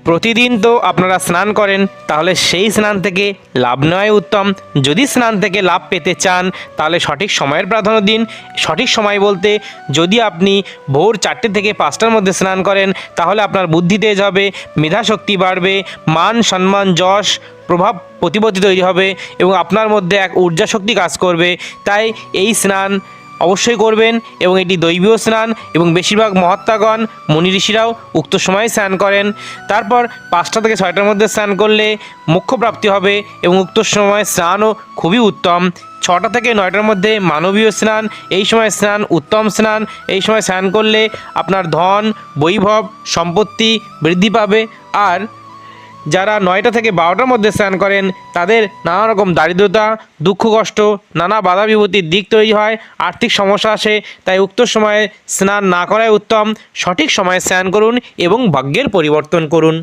প্রতিদিন তো আপনারা স্নান করেন, তাহলে সেই স্নান থেকে লাভ নেওয়াই উত্তম। যদি স্নান থেকে লাভ পেতে চান তাহলে সঠিক সময়ের প্রাধান্য দিন। সঠিক সময় বলতে যদি আপনি ভোর 4টে থেকে 5টার মধ্যে স্নান করেন তাহলে আপনার বুদ্ধি তেজ হবে, মেধাশক্তি বাড়বে, মান সম্মান যশ প্রভাব প্রতিপত্তি তৈরি হবে এবং আপনার মধ্যে এক ঊর্জা শক্তি কাজ করবে। তাই এই স্নান অবশ্যই করবেন এবং এটি দৈবীয় স্নান এবং বেশিরভাগ মহাত্মাগণ মুনি ঋষিরাও উক্ত সময়ে স্নান করেন। তারপর 5টা থেকে 6টার মধ্যে স্নান করলে মোক্ষ প্রাপ্তি হবে এবং উক্ত সময় স্নানও খুবই উত্তম। 6টা থেকে 9টার মধ্যে মানবীয় স্নান, এই সময় স্নান উত্তম স্নান। এই সময় স্নান করলে আপনার ধন বৈভব সম্পত্তি বৃদ্ধি পাবে। আর যারা 9টা থেকে 12টার মধ্যে স্নান করেন তাদের নানা রকম দারিদ্রতা দুঃখ কষ্ট নানা বাধা বিপত্তির দিক তৈরি হয়, আর্থিক সমস্যা আসে। তাই উক্ত সময়ে স্নান না করাই উত্তম। সঠিক সময়ে স্নান করুন এবং ভাগ্যের পরিবর্তন করুন।